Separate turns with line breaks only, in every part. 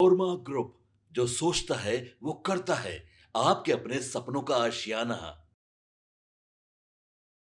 Korma group, जो सोचता है वो करता है। आपके अपने सपनों का आशियाना।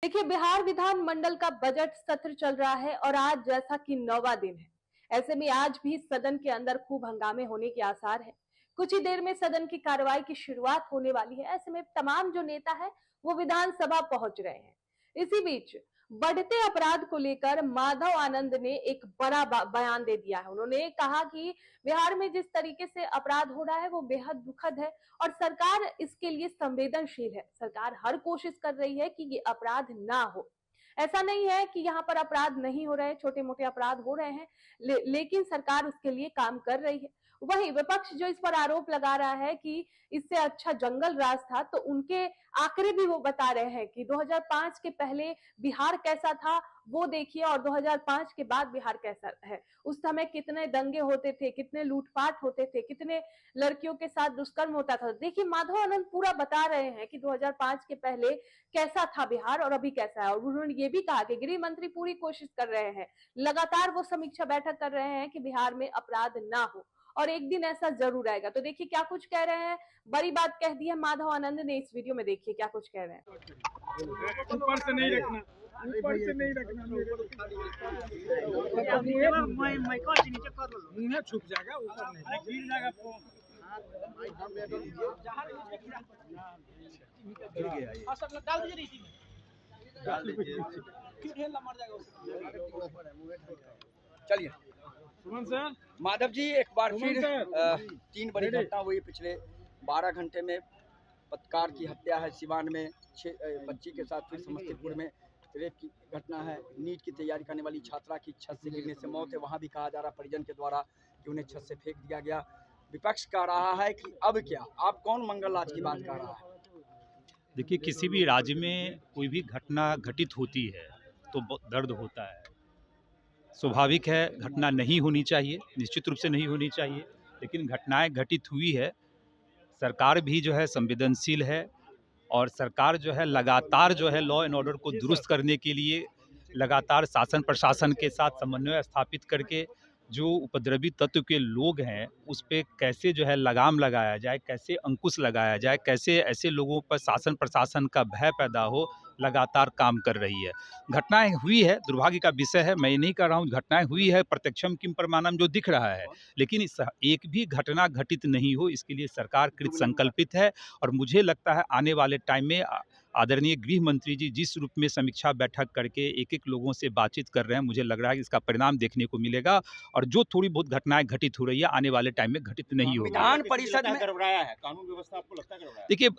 देखिए, बिहार विधानमंडल का बजट सत्र चल रहा है और आज जैसा कि 9वां दिन है। ऐसे में आज भी सदन के अंदर खूब हंगामे होने के आसार है। कुछ ही देर में सदन की कार्रवाई की शुरुआत होने वाली है। ऐसे में तमाम जो नेता है वो विधानसभा पहुंच रहे हैं। इसी बीच बढ़ते अपराध को लेकर माधव आनंद ने एक बड़ा बयान दे दिया है। उन्होंने कहा कि बिहार में जिस तरीके से अपराध हो रहा है वो बेहद दुखद है और सरकार इसके लिए संवेदनशील है। सरकार हर कोशिश कर रही है कि ये अपराध ना हो। ऐसा नहीं है कि यहाँ पर अपराध नहीं हो रहे, छोटे मोटे अपराध हो रहे हैं, लेकिन सरकार उसके लिए काम कर रही है। वहीं विपक्ष जो इस पर आरोप लगा रहा है कि इससे अच्छा जंगल राज था, तो उनके आंकड़े भी वो बता रहे हैं कि 2005 के पहले बिहार कैसा था वो देखिए और 2005 के बाद बिहार कैसा है। उस समय कितने दंगे होते थे, कितने लूटपाट होते थे, कितने लड़कियों के साथ दुष्कर्म होता था। देखिए, माधव आनंद पूरा बता रहे हैं कि 2005 के पहले कैसा था बिहार और अभी कैसा है। और उन्होंने ये भी कहा कि गृह मंत्री पूरी कोशिश कर रहे हैं, लगातार वो समीक्षा बैठक कर रहे हैं कि बिहार में अपराध ना हो और एक दिन ऐसा जरूर आएगा। तो देखिए क्या कुछ कह रहे हैं, बड़ी बात कह दी है माधव आनंद ने इस वीडियो में। देखिए क्या कुछ कह रहे हैं।
ऊपर से नहीं रखना, ऊपर से नहीं रखना, मुंह छुप जाएगा, ऊपर नहीं गिर जाएगा फोन। सब डाल दीजिए इसी में, डाल दीजिए, फिर ढेला मर जाएगा उसका।
चलिए
सुमन सर,
माधव जी, एक बार फिर 3 बड़ी घटना हुई पिछले 12 घंटे में। पत्रकार की हत्या है सिवान में, 6 बच्ची के साथ, फिर समस्तीपुर में रेप की घटना है। नीट की तैयारी करने वाली छात्रा की छत से गिरने से मौत है, वहाँ भी कहा जा रहा परिजन के द्वारा कि उन्हें छत से फेंक दिया गया। विपक्ष कह रहा है कि अब क्या, आप कौन मंगल राज की बात कर रहा है?
देखिए, किसी भी राज्य में कोई भी घटना घटित होती है तो दर्द होता है। स्वाभाविक है, घटना नहीं होनी चाहिए, निश्चित रूप से नहीं होनी चाहिए, लेकिन घटनाएं घटित हुई है। सरकार भी जो है संवेदनशील है और सरकार जो है लगातार जो है लॉ एंड ऑर्डर को दुरुस्त करने के लिए लगातार शासन प्रशासन के साथ समन्वय स्थापित करके जो उपद्रवी तत्व के लोग हैं उस पे कैसे जो है लगाम लगाया जाए, कैसे अंकुश लगाया जाए, कैसे ऐसे लोगों पर शासन प्रशासन का भय पैदा हो, लगातार काम कर रही है। घटनाएं हुई है, दुर्भाग्य का विषय है, मैं ये नहीं कर रहा हूँ, घटनाएं हुई है, प्रत्यक्षम किम प्रमाणम जो दिख रहा है, लेकिन इस एक भी घटना घटित नहीं हो इसके लिए सरकार कृत संकल्पित है। और मुझे लगता है आने वाले टाइम में आदरणीय गृह मंत्री जी जिस रूप में समीक्षा बैठक करके एक एक लोगों से बातचीत कर रहे हैं, मुझे लग रहा है कि इसका परिणाम देखने को मिलेगा और जो थोड़ी बहुत घटनाएं घटित हो रही है आने वाले टाइम में घटित नहीं होगी।
विधान परिषद में
गड़बड़ाया है कानून व्यवस्था, आपको लगता है गड़बड़ाया है?
देखिए,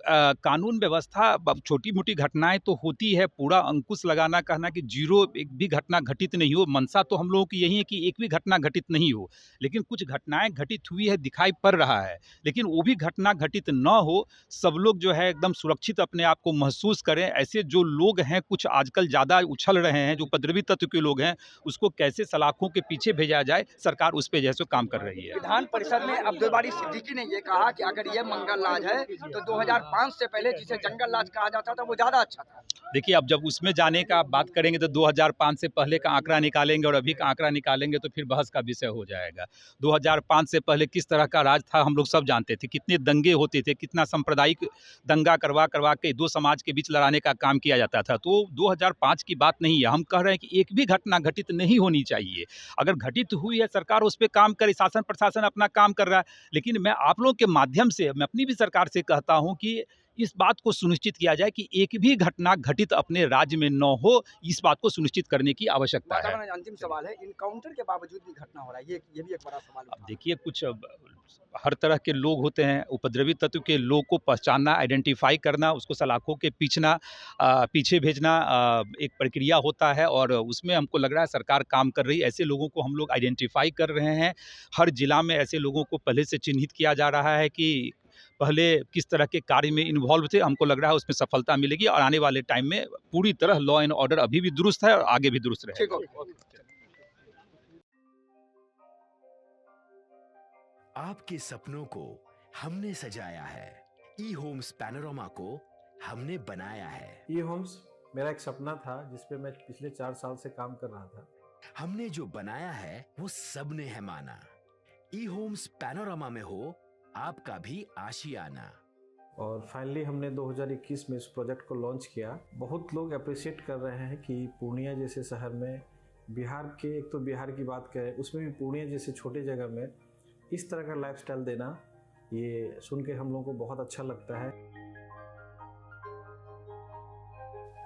कानून व्यवस्था छोटी मोटी घटनाएं तो होती है, पूरा अंकुश लगाना कहना कि जीरो एक भी घटना घटित नहीं हो, मंशा तो हम लोगों की यही है कि एक भी घटना घटित नहीं हो, लेकिन कुछ घटनाएं घटित हुई है, दिखाई पड़ रहा है, लेकिन वो भी घटना घटित न हो, सब लोग जो है एकदम सुरक्षित अपने आप को महसूस करें। ऐसे जो लोग हैं कुछ आजकल ज़्यादा उछल रहे हैं, जो उपद्रवी तत्व के लोग हैं, उसको कैसे सलाखों के पीछे भेजा जाए, सरकार उस पर जैसे काम कर रही है।
विधान परिषद में अब्दुल बारी सिद्दीकी ने ये कहा कि अगर ये मंगल राज है तो 2005 से पहले जिसे जंगल राज कहा जाता था वो ज्यादा अच्छा था।
देखिए, अब जब उसमें जाने का बात करेंगे तो 2005 से पहले का आंकड़ा निकालेंगे और अभी का आंकड़ा निकालेंगे तो फिर बहस का विषय हो जाएगा। 2005 से पहले किस तरह का राज था हम लोग सब जानते थे, कितने दंगे होते थे, कितना सांप्रदायिक दंगा करवा करवा के दो समाज के बीच लड़ाने का काम किया जाता था। तो 2005 की बात नहीं है, हम कह रहे हैं कि एक भी घटना घटित नहीं होनी चाहिए। अगर घटित हुई है सरकार उस पर काम करे, शासन प्रशासन अपना काम कर रहा है, लेकिन मैं आप लोगों के माध्यम से मैं अपनी भी सरकार से कहता हूँ कि इस बात को सुनिश्चित किया जाए कि एक भी घटना घटित अपने राज्य में न हो, इस बात को सुनिश्चित करने की आवश्यकता है।
अंतिम सवाल है, इनकाउंटर के बावजूद भी घटना हो रहा है, ये भी एक बड़ा सवाल
अब देखिए, कुछ हर तरह के लोग होते हैं, उपद्रवी तत्व के लोग को पहचानना, आइडेंटिफाई करना, उसको सलाखों के पीछे भेजना एक प्रक्रिया होता है और उसमें हमको लग रहा है सरकार काम कर रही है। ऐसे लोगों को हम लोग आइडेंटिफाई कर रहे हैं, हर जिला में ऐसे लोगों को पहले से चिन्हित किया जा रहा है कि पहले किस तरह के कार्य में इन्वॉल्व थे। हमको लग रहा है उसमें सफलता मिलेगी और आने वाले टाइम में पूरी तरह लॉ एंड ऑर्डर अभी भी दुरुस्त है और आगे भी दुरुस्त रहेगा।
आपके सपनों को हमने सजाया है, ई होम्स पैनोरामा को हमने बनाया है।
ई होम्स मेरा एक सपना था जिस पे मैं पिछले 4 साल से काम कर रहा था।
हमने जो बनाया है वो सबने है माना। ई होम्स पैनोरामा में हो आपका भी आशियाना।
और फाइनली हमने 2021 में इस प्रोजेक्ट को लॉन्च किया। बहुत लोग अप्रिशिएट कर रहे हैं कि पूर्णिया जैसे शहर में, बिहार के, एक तो बिहार की बात करें उसमें भी पूर्णिया जैसे छोटे जगह में इस तरह का लाइफस्टाइल देना, ये सुन के हम लोगों को बहुत अच्छा लगता है।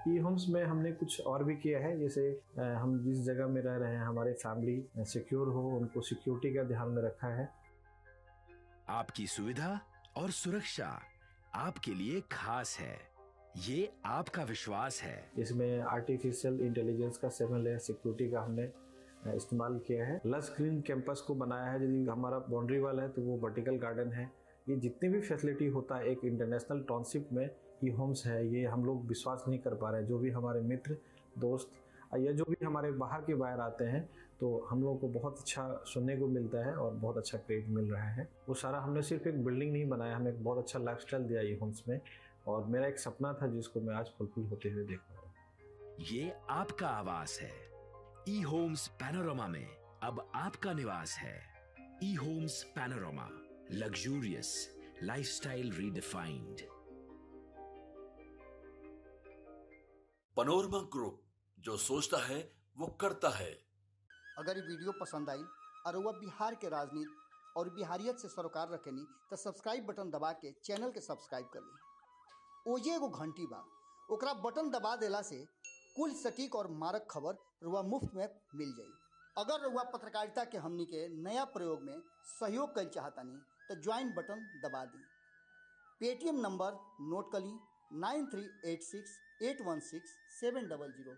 ई होम्स में हमने कुछ और भी किया है, जैसे हम जिस जगह में रह रहे हैं हमारे फैमिली सिक्योर हो, उनको सिक्योरिटी का ध्यान में रखा है।
आपकी सुविधा और सुरक्षा आपके लिए खास है, ये आपका विश्वास है।
इसमें आर्टिफिशियल इंटेलिजेंस का 7 लेयर सिक्योरिटी का हमने इस्तेमाल किया है। लस ग्रीन कैंपस को बनाया है। यदि हमारा बाउंड्री वाल है तो वो वर्टिकल गार्डन है। ये जितनी भी फैसिलिटी होता है एक इंटरनेशनल टाउनशिप में ई होम्स है, ये हम लोग विश्वास नहीं कर पा रहे हैं। जो भी हमारे मित्र दोस्त या जो भी हमारे बाहर के बाहर आते हैं तो हम लोगों को बहुत अच्छा सुनने को मिलता है और बहुत अच्छा क्रेडिट मिल रहा है। वो सारा हमने सिर्फ एक बिल्डिंग नहीं बनाया, हमें एक बहुत अच्छा लाइफस्टाइल दिया ई होम्स में, और मेरा एक सपना था जिसको मैं आज फुलफिल होते हुए देख रहा हूँ।
ये आपका आवास है। ई होम्स पैनोरामा में अब आपका निवास है। E homes panorama, luxurious lifestyle redefined.
Panorama group, जो सोचता है वो करता है।
अगर ये वीडियो पसंद आई और वह बिहार के राजनीति और बिहारियत से सरोकार रखेनी तो सब्सक्राइब बटन दबा के चैनल के सब्सक्राइब कर ली। ओजे एगो घंटी बा, ओकरा बटन दबा देला से कुल सटीक और मारक खबर रुआ मुफ्त में मिल जाई। अगर रुआ पत्रकारिता के हमनी के नया प्रयोग में सहयोग कर चाहतानी तो ज्वाइन बटन दबा दी। पेटीएम नंबर नोट कर ली 9386816700।